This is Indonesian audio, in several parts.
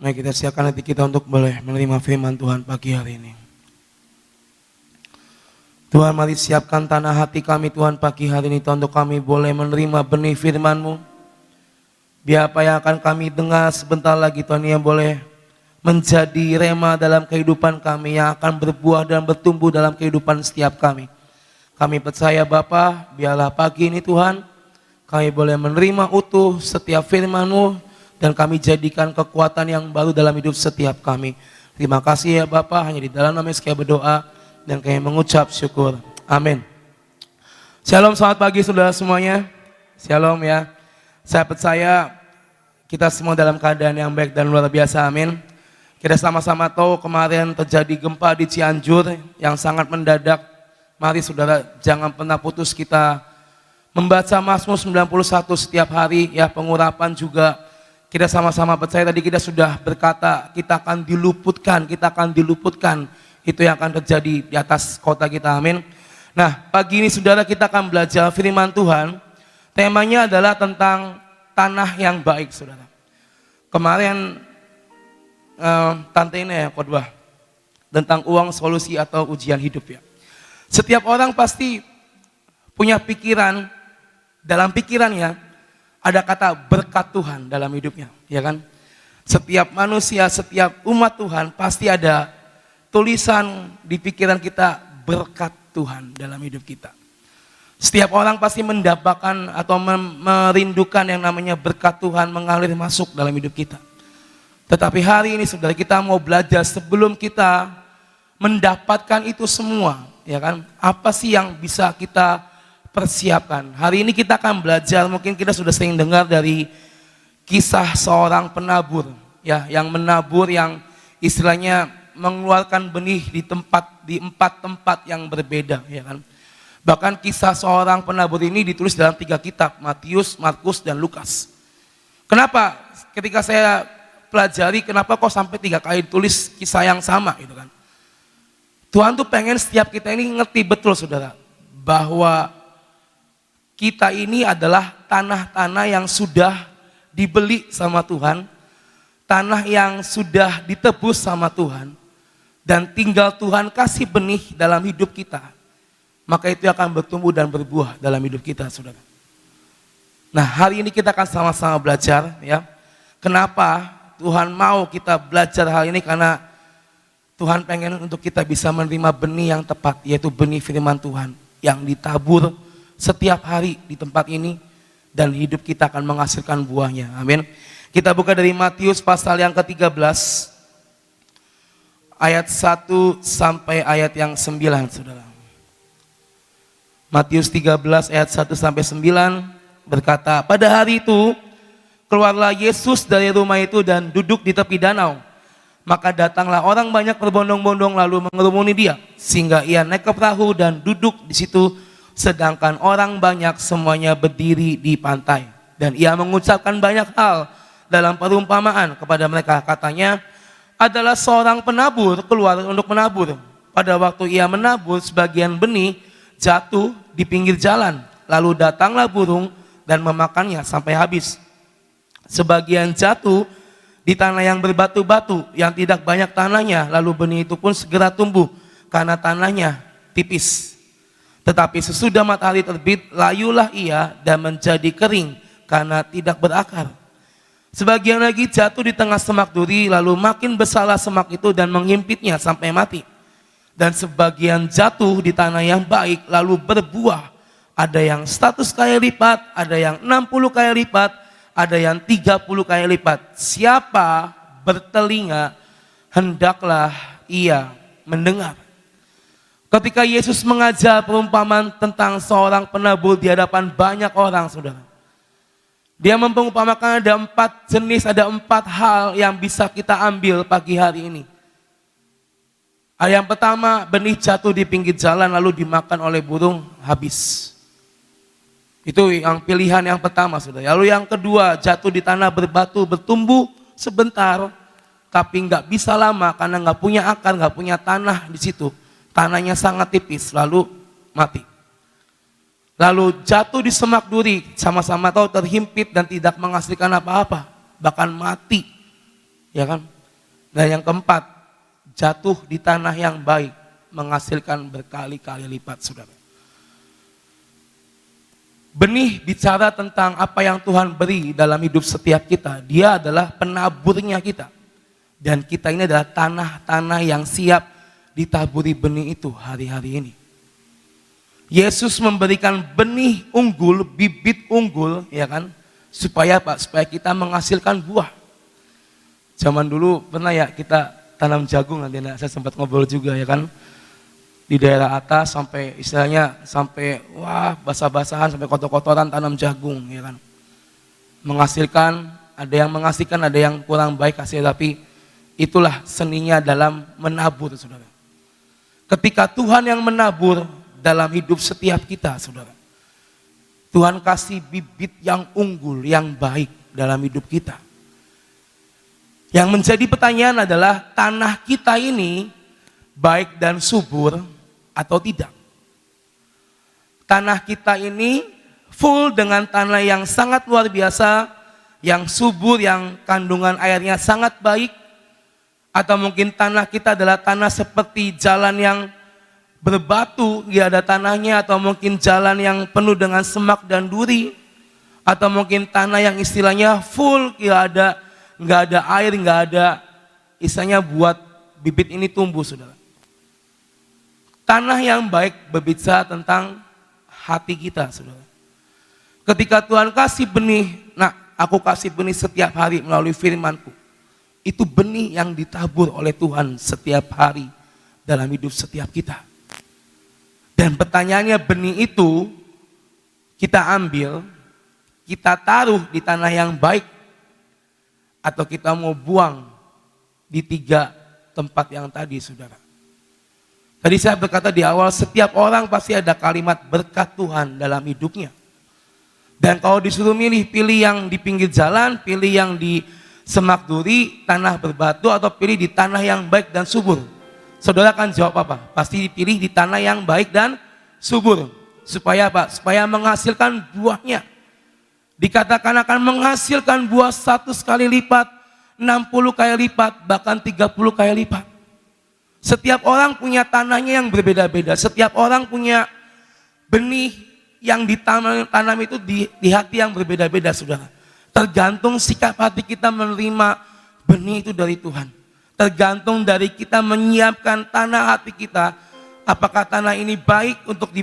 Mari kita siapkan hati kita untuk boleh menerima firman Tuhan pagi hari ini. Tuhan, mari siapkan tanah hati kami Tuhan pagi hari ini Tuhan, untuk kami boleh menerima benih firman-Mu. Biar apa yang akan kami dengar sebentar lagi Tuhan yang boleh menjadi rema dalam kehidupan kami, yang akan berbuah dan bertumbuh dalam kehidupan setiap kami. Kami percaya Bapa, biarlah pagi ini Tuhan kami boleh menerima utuh setiap firman-Mu dan kami jadikan kekuatan yang baru dalam hidup setiap kami. Terima kasih ya Bapa, hanya di dalam nama Yesus kami berdoa dan kami mengucap syukur. Amin. Shalom, selamat pagi saudara semuanya. Shalom ya. Saya percaya kita semua dalam keadaan yang baik dan luar biasa. Amin. Kita sama-sama tahu kemarin terjadi gempa di Cianjur yang sangat mendadak. Mari saudara, jangan pernah putus kita membaca Mazmur 91 setiap hari ya, pengurapan juga. Kita sama-sama percaya, tadi kita sudah berkata kita akan diluputkan. Itu yang akan terjadi di atas kota kita, amin. Nah, pagi ini saudara kita akan belajar firman Tuhan. Temanya adalah tentang tanah yang baik, saudara. Kemarin Tante ini ya khotbah tentang uang solusi atau ujian hidup ya. Setiap orang pasti punya pikiran, dalam pikirannya ada kata berkat Tuhan dalam hidupnya, ya kan? Setiap manusia, setiap umat Tuhan pasti ada tulisan di pikiran kita berkat Tuhan dalam hidup kita. Setiap orang pasti mendapatkan atau merindukan yang namanya berkat Tuhan mengalir masuk dalam hidup kita. Tetapi hari ini saudara, kita mau belajar sebelum kita mendapatkan itu semua, ya kan? Apa sih yang bisa kita persiapkan? Hari ini kita akan belajar, mungkin kita sudah sering dengar dari kisah seorang penabur, ya, yang menabur, yang istilahnya mengeluarkan benih di empat tempat yang berbeda, ya kan? Bahkan kisah seorang penabur ini ditulis dalam 3 kitab, Matius, Markus, dan Lukas. Kenapa? Ketika saya pelajari, kenapa kok sampai 3 kali ditulis kisah yang sama, gitu kan? Tuhan tuh pengen setiap kita ini ngerti betul, saudara, bahwa kita ini adalah tanah-tanah yang sudah dibeli sama Tuhan, tanah yang sudah ditebus sama Tuhan, dan tinggal Tuhan kasih benih dalam hidup kita, maka itu akan bertumbuh dan berbuah dalam hidup kita, saudara. Nah, hari ini kita akan sama-sama belajar ya. Kenapa Tuhan mau kita belajar hal ini? Karena Tuhan pengen untuk kita bisa menerima benih yang tepat, yaitu benih firman Tuhan yang ditabur setiap hari di tempat ini, dan hidup kita akan menghasilkan buahnya. Amin. Kita buka dari Matius pasal yang ke-13 ayat 1 sampai ayat yang 9, saudara. Matius 13 ayat 1 sampai 9 berkata, pada hari itu keluarlah Yesus dari rumah itu dan duduk di tepi danau. Maka datanglah orang banyak berbondong-bondong lalu mengerumuni dia, sehingga ia naik ke perahu dan duduk di situ, sedangkan orang banyak semuanya berdiri di pantai. Dan ia mengucapkan banyak hal dalam perumpamaan kepada mereka. Katanya, adalah seorang penabur keluar untuk menabur. Pada waktu ia menabur, sebagian benih jatuh di pinggir jalan. Lalu datanglah burung dan memakannya sampai habis. Sebagian jatuh di tanah yang berbatu-batu, yang tidak banyak tanahnya. Lalu benih itu pun segera tumbuh karena tanahnya tipis. Tetapi sesudah matahari terbit, layulah ia dan menjadi kering karena tidak berakar. Sebagian lagi jatuh di tengah semak duri, lalu makin besarlah semak itu dan menghimpitnya sampai mati. Dan sebagian jatuh di tanah yang baik, lalu berbuah. Ada yang 100 kali lipat, ada yang 60 kali lipat, ada yang 30 kali lipat. Siapa bertelinga, hendaklah ia mendengar. Ketika Yesus mengajar perumpamaan tentang seorang penabur di hadapan banyak orang, saudara, dia memperumpamakan ada 4 jenis, ada 4 hal yang bisa kita ambil pagi hari ini. Yang pertama, benih jatuh di pinggir jalan lalu dimakan oleh burung, habis. Itu yang pilihan yang pertama, saudara. Lalu yang kedua, jatuh di tanah berbatu, bertumbuh sebentar, tapi nggak bisa lama karena nggak punya akar, nggak punya tanah di situ. Tanahnya sangat tipis, lalu mati. Lalu jatuh di semak duri, sama-sama tahu terhimpit dan tidak menghasilkan apa-apa, bahkan mati, ya kan? Dan yang keempat, jatuh di tanah yang baik menghasilkan berkali-kali lipat, saudara. Benih bicara tentang apa yang Tuhan beri dalam hidup setiap kita. Dia adalah penaburnya kita. Dan kita ini adalah tanah-tanah yang siap ditaburi benih itu hari-hari ini. Yesus memberikan benih unggul, bibit unggul, ya kan? Supaya apa? Supaya kita menghasilkan buah. Zaman dulu pernah ya kita tanam jagung, nanti saya sempat ngobrol juga ya kan. Di daerah atas sampai istilahnya sampai basah-basahan, sampai kotor-kotoran tanam jagung ya kan. Menghasilkan, ada yang menghasilkan, ada yang kurang baik hasil, tapi itulah seninya dalam menabur, saudara. Ketika Tuhan yang menabur dalam hidup setiap kita, saudara. Tuhan kasih bibit yang unggul, yang baik dalam hidup kita. Yang menjadi pertanyaan adalah tanah kita ini baik dan subur atau tidak. Tanah kita ini full dengan tanah yang sangat luar biasa, yang subur, yang kandungan airnya sangat baik. Atau mungkin tanah kita adalah tanah seperti jalan yang berbatu, tidak ada tanahnya. Atau mungkin jalan yang penuh dengan semak dan duri. Atau mungkin tanah yang istilahnya full, nggak ada air, nggak ada istilahnya buat bibit ini tumbuh, saudara. Tanah yang baik berbicara tentang hati kita, saudara. Ketika Tuhan kasih benih, aku kasih benih setiap hari melalui firman-Ku. Itu benih yang ditabur oleh Tuhan setiap hari dalam hidup setiap kita. Dan pertanyaannya, benih itu kita ambil, kita taruh di tanah yang baik, atau kita mau buang di 3 tempat yang tadi, saudara. Tadi saya berkata di awal, setiap orang pasti ada kalimat berkat Tuhan dalam hidupnya. Dan kalau disuruh milih, pilih yang di pinggir jalan, pilih yang di semak duri, tanah berbatu, atau pilih di tanah yang baik dan subur. Saudara akan jawab apa? Pasti dipilih di tanah yang baik dan subur. Supaya apa? Supaya menghasilkan buahnya. Dikatakan akan menghasilkan buah 100 kali lipat, 60 kali lipat, bahkan 30 kali lipat. Setiap orang punya tanahnya yang berbeda-beda. Setiap orang punya benih yang ditanam itu di hati yang berbeda-beda, saudara. Tergantung sikap hati kita menerima benih itu dari Tuhan. Tergantung dari kita menyiapkan tanah hati kita. Apakah tanah ini baik untuk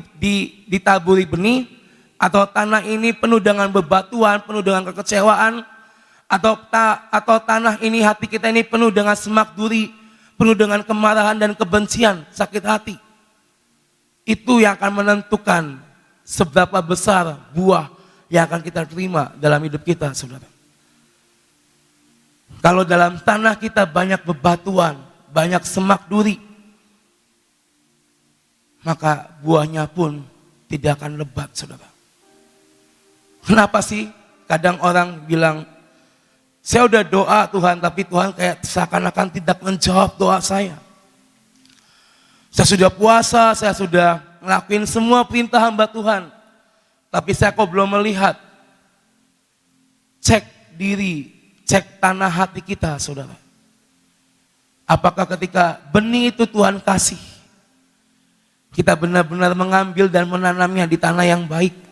ditaburi benih, atau tanah ini penuh dengan bebatuan, penuh dengan kekecewaan, atau tanah ini, hati kita ini penuh dengan semak duri, penuh dengan kemarahan dan kebencian, sakit hati. Itu yang akan menentukan seberapa besar buah yang akan kita terima dalam hidup kita, saudara. Kalau dalam tanah kita banyak bebatuan, banyak semak duri, maka buahnya pun tidak akan lebat, saudara. Kenapa sih kadang orang bilang, saya udah doa Tuhan, tapi Tuhan kayak seakan-akan tidak menjawab doa saya. Saya sudah puasa, saya sudah ngelakuin semua perintah hamba Tuhan, tapi saya kok belum melihat. Cek diri, cek tanah hati kita, saudara. Apakah ketika benih itu Tuhan kasih, kita benar-benar mengambil dan menanamnya di tanah yang baik?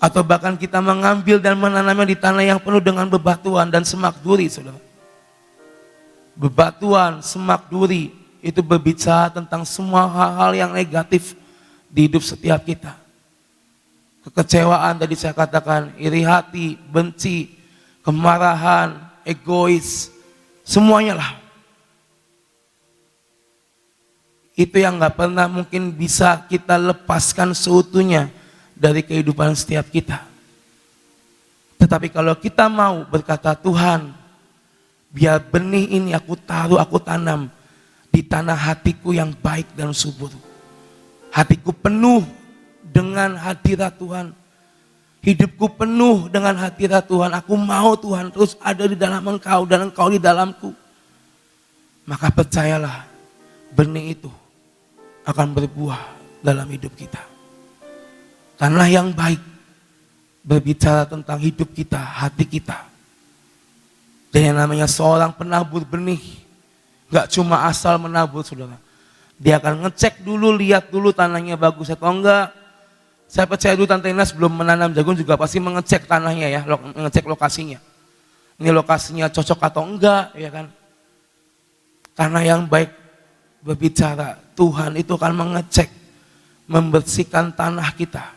Atau bahkan kita mengambil dan menanamnya di tanah yang penuh dengan bebatuan dan semak duri, saudara. Bebatuan, semak duri, itu berbicara tentang semua hal-hal yang negatif di hidup setiap kita. Kekecewaan tadi saya katakan, iri hati, benci, kemarahan, egois, semuanya lah. Itu yang gak pernah mungkin bisa kita lepaskan seutuhnya dari kehidupan setiap kita. Tetapi kalau kita mau berkata, Tuhan, biar benih ini aku taruh, aku tanam di tanah hatiku yang baik dan subur. Hatiku penuh dengan hadirat Tuhan. Hidupku penuh dengan hadirat Tuhan. Aku mau Tuhan terus ada di dalam Engkau dan Engkau di dalamku. Maka percayalah, benih itu akan berbuah dalam hidup kita. Tanah yang baik berbicara tentang hidup kita, hati kita. Dan yang namanya seorang penabur benih, gak cuma asal menabur saudara. Dia akan ngecek dulu, lihat dulu tanahnya bagus atau enggak. Saya percaya dulu Tante Ina sebelum menanam jagung juga pasti mengecek tanahnya ya, mengecek lokasinya. Ini lokasinya cocok atau enggak, ya kan? Karena yang baik berbicara, Tuhan itu akan mengecek, membersihkan tanah kita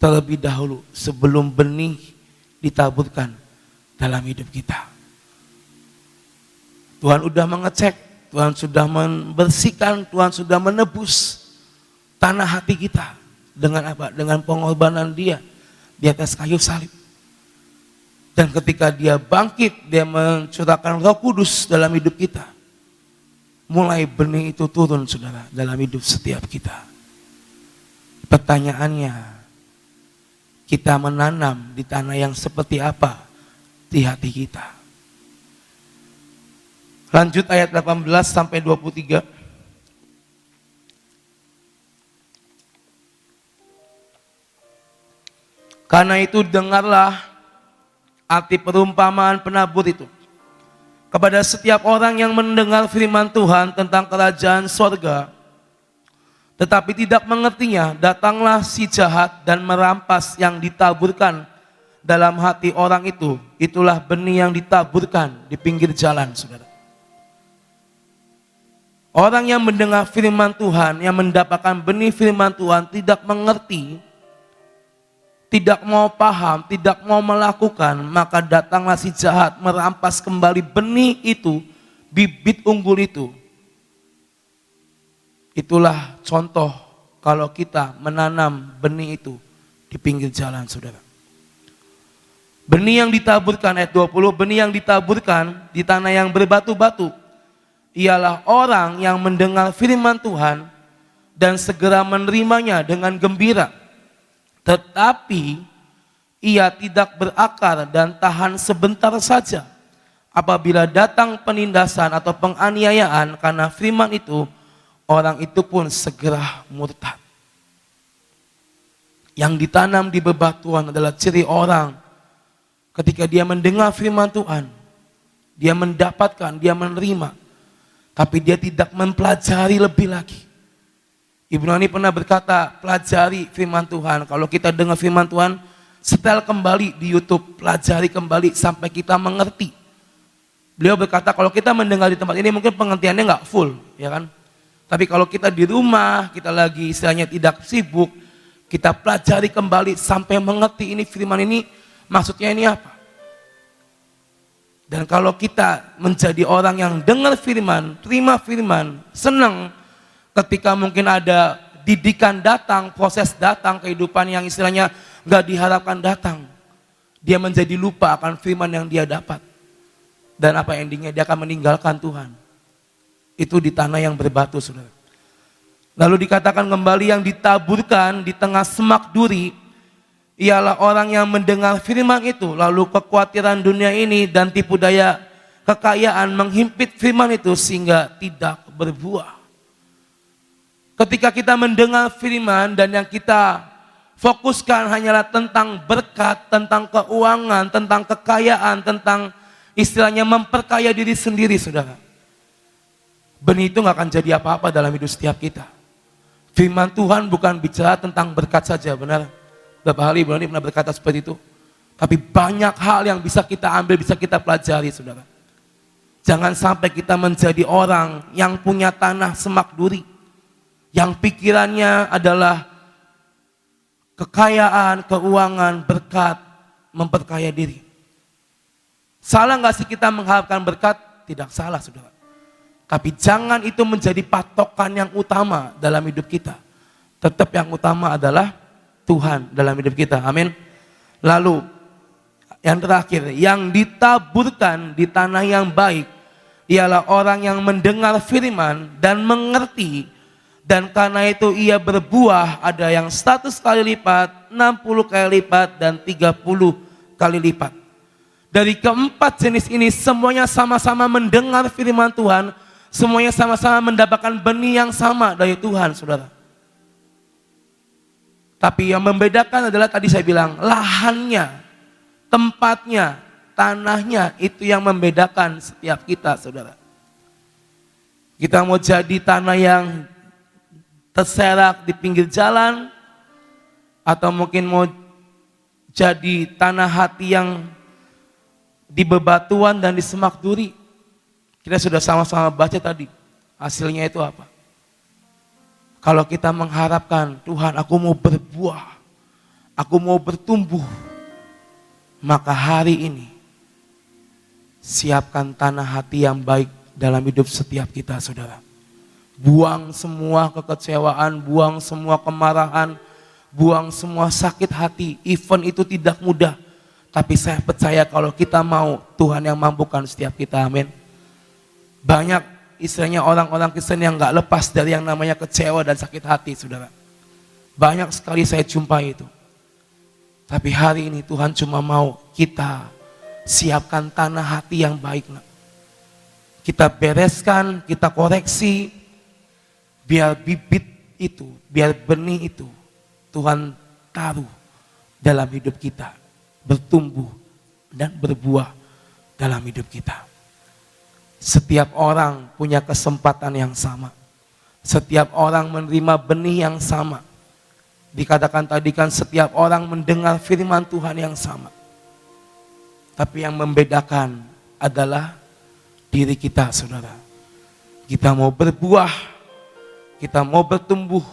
terlebih dahulu sebelum benih ditaburkan dalam hidup kita. Tuhan sudah mengecek, Tuhan sudah membersihkan, Tuhan sudah menebus tanah hati kita. Dengan apa? Dengan pengorbanan Dia di atas kayu salib. Dan ketika Dia bangkit, Dia mencurahkan Roh Kudus dalam hidup kita. Mulai benih itu turun saudara dalam hidup setiap kita. Pertanyaannya, kita menanam di tanah yang seperti apa di hati kita? Lanjut ayat 18 sampai 23. Karena itu dengarlah arti perumpamaan penabur itu. Kepada setiap orang yang mendengar firman Tuhan tentang kerajaan sorga, tetapi tidak mengertinya, datanglah si jahat dan merampas yang ditaburkan dalam hati orang itu. Itulah benih yang ditaburkan di pinggir jalan, saudara. Orang yang mendengar firman Tuhan, yang mendapatkan benih firman Tuhan, tidak mengerti, tidak mau paham, tidak mau melakukan, maka datanglah si jahat merampas kembali benih itu, bibit unggul itu. Itulah contoh kalau kita menanam benih itu di pinggir jalan, saudara. Benih yang ditaburkan, ayat 20, benih yang ditaburkan di tanah yang berbatu-batu, ialah orang yang mendengar firman Tuhan dan segera menerimanya dengan gembira. Tetapi ia tidak berakar dan tahan sebentar saja. Apabila datang penindasan atau penganiayaan karena firman itu, orang itu pun segera murtad. Yang ditanam di bebatuan adalah ciri orang ketika dia mendengar firman Tuhan, dia mendapatkan, dia menerima, tapi dia tidak mempelajari lebih lagi. Ibu Nani pernah berkata, pelajari firman Tuhan. Kalau kita dengar firman Tuhan, setel kembali di YouTube, pelajari kembali sampai kita mengerti. Beliau berkata, kalau kita mendengar di tempat ini mungkin pengertiannya nggak full, ya kan? Tapi kalau kita di rumah, kita lagi istilahnya tidak sibuk, kita pelajari kembali sampai mengerti ini firman ini maksudnya ini apa. Dan kalau kita menjadi orang yang dengar firman, terima firman, senang, ketika mungkin ada didikan datang, proses datang, kehidupan yang istilahnya gak diharapkan datang, dia menjadi lupa akan firman yang dia dapat. Dan apa endingnya? Dia akan meninggalkan Tuhan. Itu di tanah yang berbatu, saudara. Lalu dikatakan kembali yang ditaburkan di tengah semak duri, ialah orang yang mendengar firman itu, lalu kekhawatiran dunia ini dan tipu daya kekayaan menghimpit firman itu sehingga tidak berbuah. Ketika kita mendengar firman dan yang kita fokuskan hanyalah tentang berkat, tentang keuangan, tentang kekayaan, tentang istilahnya memperkaya diri sendiri, saudara. Benih itu gak akan jadi apa-apa dalam hidup setiap kita. Firman Tuhan bukan bicara tentang berkat saja, benar. Beberapa kali Ibu Nani pernah berkata seperti itu. Tapi banyak hal yang bisa kita ambil, bisa kita pelajari, saudara. Jangan sampai kita menjadi orang yang punya tanah semak duri, yang pikirannya adalah kekayaan, keuangan, berkat, memperkaya diri. Salah gak sih kita mengharapkan berkat? Tidak salah, saudara. Tapi jangan itu menjadi patokan yang utama dalam hidup kita. Tetap yang utama adalah Tuhan dalam hidup kita. Amin. Lalu yang terakhir, yang ditaburkan di tanah yang baik ialah orang yang mendengar firman dan mengerti. Dan karena itu ia berbuah, ada yang 100 kali lipat, 60 kali lipat, dan 30 kali lipat. Dari keempat jenis ini semuanya sama-sama mendengar firman Tuhan, semuanya sama-sama mendapatkan benih yang sama dari Tuhan, saudara. Tapi yang membedakan adalah tadi saya bilang, lahannya, tempatnya, tanahnya itu yang membedakan setiap kita, saudara. Kita mau jadi tanah yang terserak di pinggir jalan, atau mungkin mau jadi tanah hati yang di bebatuan dan di semak duri. Kita sudah sama-sama baca tadi, hasilnya itu apa? Kalau kita mengharapkan, Tuhan aku mau berbuah, aku mau bertumbuh, maka hari ini siapkan tanah hati yang baik dalam hidup setiap kita, saudara. Buang semua kekecewaan, buang semua kemarahan, buang semua sakit hati. Even itu tidak mudah, tapi saya percaya kalau kita mau, Tuhan yang mampukan setiap kita, amin. Banyak istilahnya orang-orang Kristen yang gak lepas dari yang namanya kecewa dan sakit hati, saudara. Banyak sekali saya jumpai itu. Tapi hari ini Tuhan cuma mau kita siapkan tanah hati yang baik. Kita bereskan, kita koreksi, biar bibit itu, biar benih itu Tuhan taruh dalam hidup kita, bertumbuh dan berbuah dalam hidup kita. Setiap orang punya kesempatan yang sama. Setiap orang menerima benih yang sama. Dikatakan tadi kan setiap orang mendengar firman Tuhan yang sama. Tapi yang membedakan adalah diri kita, saudara. Kita mau berbuah, kita mau bertumbuh,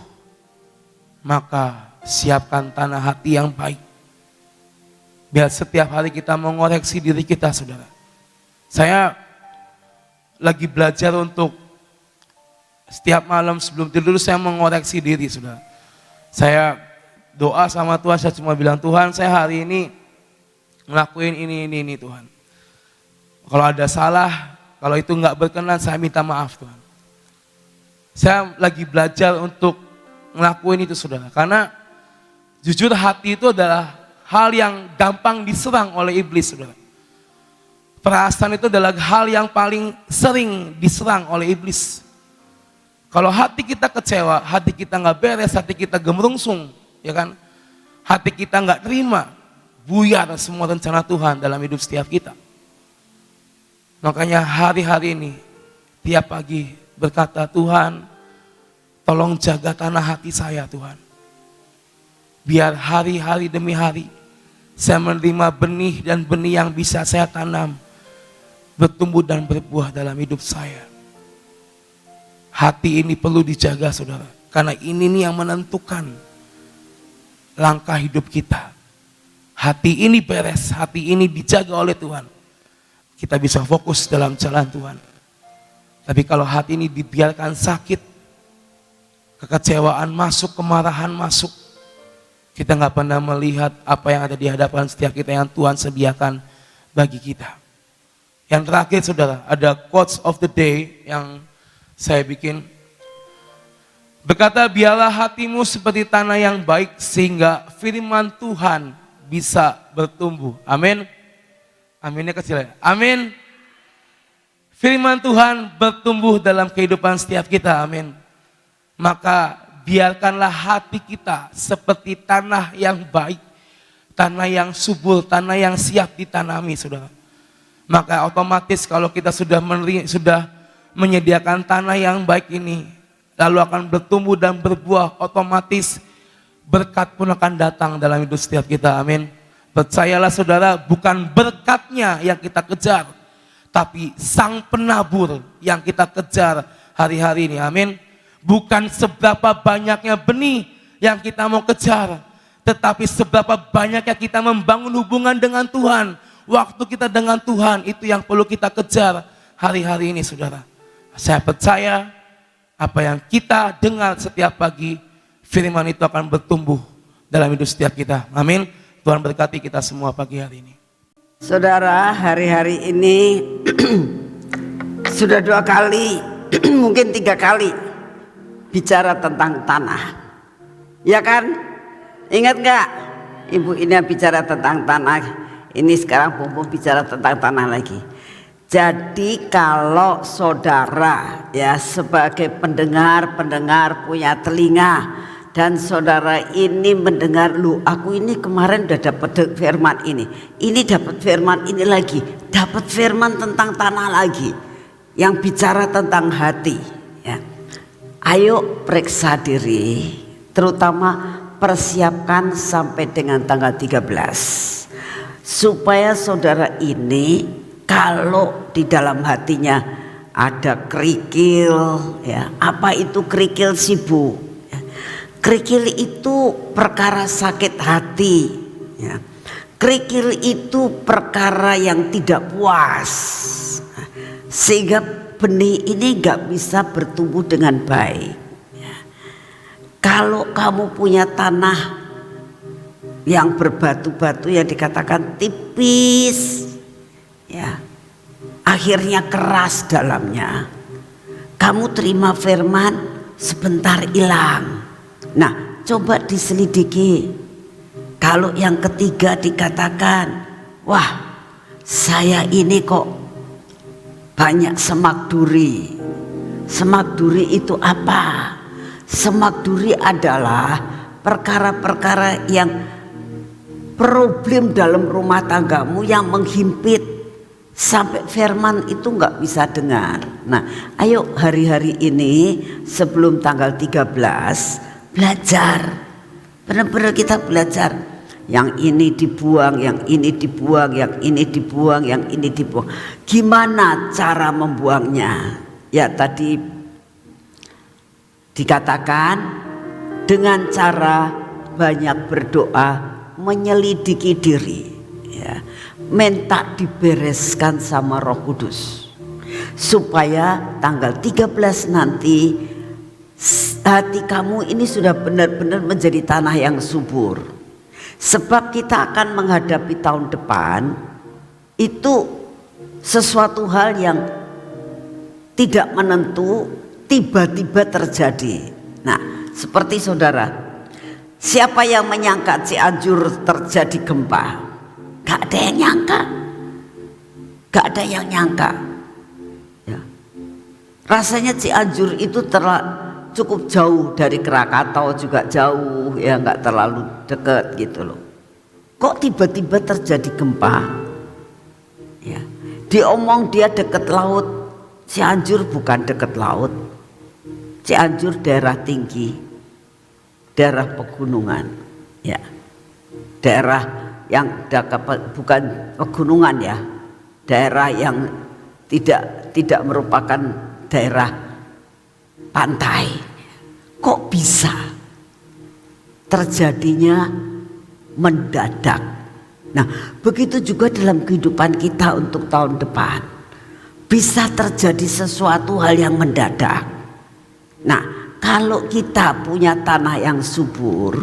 maka siapkan tanah hati yang baik. Biar setiap hari kita mengoreksi diri kita, saudara. Saya lagi belajar untuk setiap malam sebelum tidur saya mengoreksi diri, saudara. Saya doa sama Tuhan, saya cuma bilang, Tuhan saya hari ini ngelakuin ini Tuhan. Kalau ada salah, kalau itu nggak berkenan saya minta maaf Tuhan. Saya lagi belajar untuk ngelakuin itu, saudara. Karena jujur hati itu adalah hal yang gampang diserang oleh iblis, saudara. Perasaan itu adalah hal yang paling sering diserang oleh iblis. Kalau hati kita kecewa, hati kita nggak beres, hati kita gemerungsung, ya kan? Hati kita nggak terima, buyar semua rencana Tuhan dalam hidup setiap kita. Makanya hari-hari ini, tiap pagi berkata, Tuhan, tolong jaga tanah hati saya, Tuhan. Biar hari-hari demi hari, saya menerima benih dan benih yang bisa saya tanam, bertumbuh dan berbuah dalam hidup saya. Hati ini perlu dijaga, saudara. Karena ini nih yang menentukan langkah hidup kita. Hati ini beres, hati ini dijaga oleh Tuhan. Kita bisa fokus dalam jalan Tuhan. Tapi kalau hati ini dibiarkan sakit, kekecewaan masuk, kemarahan masuk, kita gak pernah melihat apa yang ada di hadapan setiap kita yang Tuhan sediakan bagi kita. Yang terakhir, saudara, ada quotes of the day yang saya bikin. Berkata, biarlah hatimu seperti tanah yang baik sehingga firman Tuhan bisa bertumbuh. Amin. Aminnya kecil ya. Amin. Firman Tuhan bertumbuh dalam kehidupan setiap kita. Amin. Maka biarkanlah hati kita seperti tanah yang baik, tanah yang subur, tanah yang siap ditanami, saudara. Maka otomatis kalau kita sudah menyediakan tanah yang baik ini, lalu akan bertumbuh dan berbuah, otomatis berkat pun akan datang dalam hidup setiap kita. Amin. Percayalah saudara, bukan berkatnya yang kita kejar, tapi sang penabur yang kita kejar hari-hari ini. Amin. Bukan seberapa banyaknya benih yang kita mau kejar, tetapi seberapa banyaknya kita membangun hubungan dengan Tuhan. Waktu kita dengan Tuhan itu yang perlu kita kejar hari-hari ini, saudara. Saya percaya apa yang kita dengar setiap pagi, firman itu akan bertumbuh dalam hidup setiap kita. Amin. Tuhan berkati kita semua pagi hari ini. Saudara, hari-hari ini sudah 2 kali, mungkin 3 kali bicara tentang tanah. Ya kan? Ingat gak? Ibu ini bicara tentang tanah. Ini sekarang Bumbu bicara tentang tanah lagi. Jadi kalau saudara ya sebagai pendengar punya telinga dan saudara ini mendengar, lu aku ini kemarin udah dapat firman ini dapat firman ini lagi, dapat firman tentang tanah lagi yang bicara tentang hati ya. Ayo periksa diri, terutama persiapkan sampai dengan tanggal 13 supaya saudara ini kalau di dalam hatinya ada kerikil ya. Apa itu kerikil sibuk? Kerikil itu perkara sakit hati ya. Kerikil itu perkara yang tidak puas, sehingga benih ini gak bisa bertumbuh dengan baik ya. Kalau kamu punya tanah yang berbatu-batu yang dikatakan tipis ya, akhirnya keras dalamnya, kamu terima firman sebentar hilang. Nah, coba diselidiki. Kalau yang ketiga dikatakan, wah saya ini kok banyak semak duri. Semak duri itu apa? Semak duri adalah perkara-perkara yang problem dalam rumah tanggamu yang menghimpit sampai firman itu nggak bisa dengar. Nah, ayo hari-hari ini sebelum tanggal 13 belajar, benar-benar kita belajar. Yang ini dibuang, yang ini dibuang, yang ini dibuang, yang ini dibuang. Gimana cara membuangnya? Ya tadi dikatakan dengan cara banyak berdoa, menyelidiki diri ya. Minta dibereskan sama Roh Kudus supaya tanggal 13 nanti hati kamu ini sudah benar-benar menjadi tanah yang subur. Sebab kita akan menghadapi tahun depan itu sesuatu hal yang tidak menentu, tiba-tiba terjadi. Nah, seperti saudara, siapa yang menyangka Cianjur terjadi gempa? Gak ada yang nyangka, gak ada yang nyangka ya. Rasanya Cianjur itu cukup jauh dari Krakatau, juga jauh ya, nggak terlalu dekat gitu loh. Kok tiba-tiba terjadi gempa ya? Diomong dia dekat laut, Cianjur bukan dekat laut. Cianjur daerah tinggi, daerah pegunungan ya, daerah yang bukan pegunungan ya, daerah yang tidak merupakan daerah pantai. Kok bisa terjadinya mendadak? Nah, begitu juga dalam kehidupan kita untuk tahun depan. Bisa terjadi sesuatu hal yang mendadak. Nah, kalau kita punya tanah yang subur,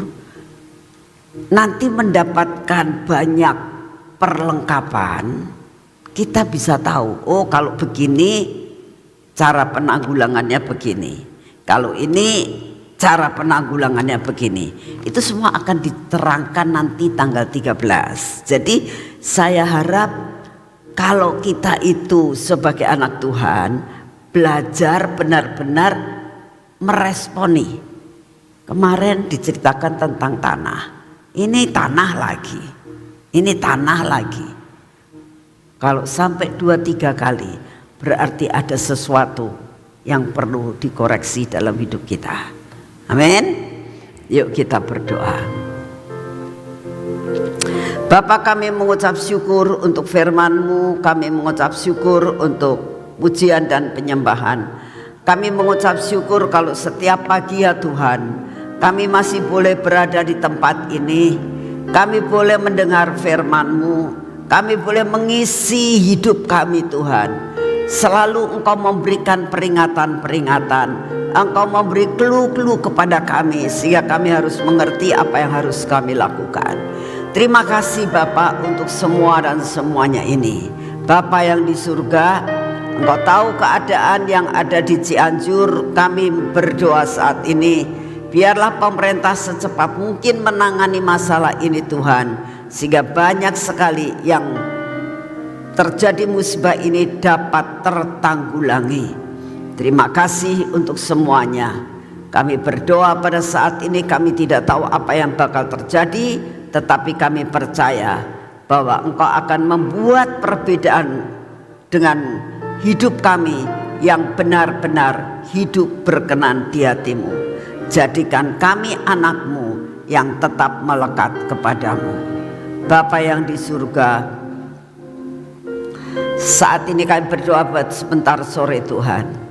nanti mendapatkan banyak perlengkapan, kita bisa tahu, oh kalau begini cara penanggulangannya begini, kalau ini cara penanggulangannya begini. Itu semua akan diterangkan nanti tanggal 13. Jadi saya harap kalau kita itu sebagai anak Tuhan belajar benar-benar meresponi. Kemarin diceritakan tentang tanah, ini tanah lagi, ini tanah lagi. Kalau sampai 2-3 kali berarti ada sesuatu yang perlu dikoreksi dalam hidup kita. Amin. Yuk kita berdoa. Bapa, kami mengucap syukur untuk firman-Mu, kami mengucap syukur untuk pujian dan penyembahan. Kami mengucap syukur kalau setiap pagi ya Tuhan, kami masih boleh berada di tempat ini. Kami boleh mendengar firman-Mu, kami boleh mengisi hidup kami Tuhan. Selalu Engkau memberikan peringatan-peringatan, Engkau memberi clue-clue kepada kami, sehingga kami harus mengerti apa yang harus kami lakukan. Terima kasih Bapak untuk semua dan semuanya ini. Bapak yang di surga, Engkau tahu keadaan yang ada di Cianjur. Kami berdoa saat ini, biarlah pemerintah secepat mungkin menangani masalah ini Tuhan, sehingga banyak sekali yang terjadi musibah ini dapat tertanggulangi. Terima kasih untuk semuanya. Kami berdoa pada saat ini, kami tidak tahu apa yang bakal terjadi, tetapi kami percaya bahwa Engkau akan membuat perbedaan dengan hidup kami yang benar-benar hidup berkenan di hati-Mu. Jadikan kami anak-Mu yang tetap melekat kepadamu. Bapa yang di surga, saat ini kami berdoa buat sebentar sore Tuhan.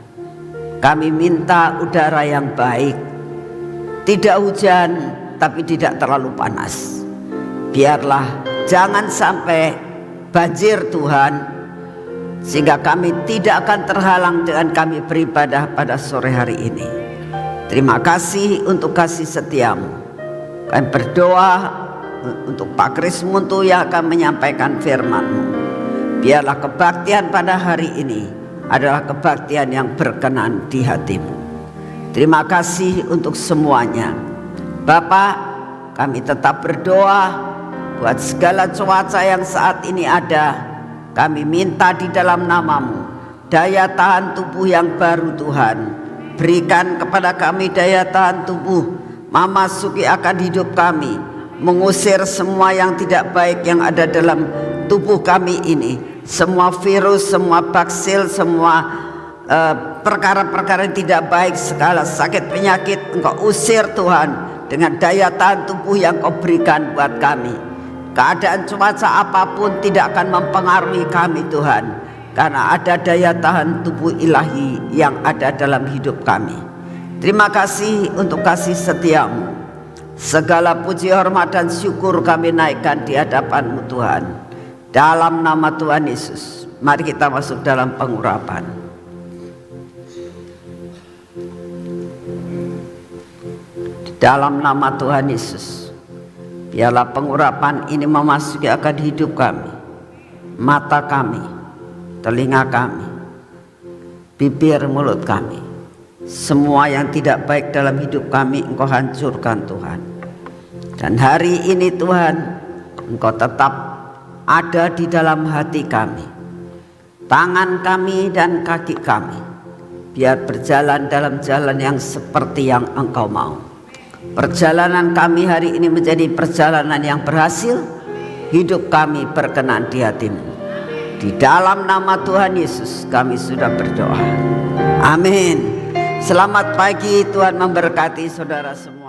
Kami minta udara yang baik, tidak hujan tapi tidak terlalu panas. Biarlah jangan sampai banjir Tuhan, sehingga kami tidak akan terhalang dengan kami beribadah pada sore hari ini. Terima kasih untuk kasih setiamu. Kami berdoa untuk Pak Kris Muntu yang akan menyampaikan firman-Mu. Biarlah kebaktian pada hari ini adalah kebaktian yang berkenan di hati-Mu. Terima kasih untuk semuanya. Bapak, kami tetap berdoa buat segala cuaca yang saat ini ada. Kami minta di dalam nama-Mu daya tahan tubuh yang baru Tuhan. Berikan kepada kami daya tahan tubuh memasuki akan hidup kami, mengusir semua yang tidak baik yang ada dalam tubuh kami ini. Semua virus, semua baksil, semua perkara-perkara yang tidak baik, segala sakit penyakit Engkau usir Tuhan dengan daya tahan tubuh yang Kau berikan buat kami. Keadaan cuaca apapun tidak akan mempengaruhi kami Tuhan, karena ada daya tahan tubuh ilahi yang ada dalam hidup kami. Terima kasih untuk kasih setiamu. Segala puji, hormat dan syukur kami naikkan di hadapan-Mu Tuhan. Dalam nama Tuhan Yesus, mari kita masuk dalam pengurapan. Dalam nama Tuhan Yesus, biarlah pengurapan ini memasuki akan hidup kami, mata kami, telinga kami, bibir mulut kami. Semua yang tidak baik dalam hidup kami Engkau hancurkan Tuhan. Dan hari ini Tuhan, Engkau tetap ada di dalam hati kami, tangan kami dan kaki kami, biar berjalan dalam jalan yang seperti yang Engkau mau. Perjalanan kami hari ini menjadi perjalanan yang berhasil. Hidup kami berkenan di hati-Mu. Di dalam nama Tuhan Yesus kami sudah berdoa. Amin. Selamat pagi, Tuhan memberkati saudara semua.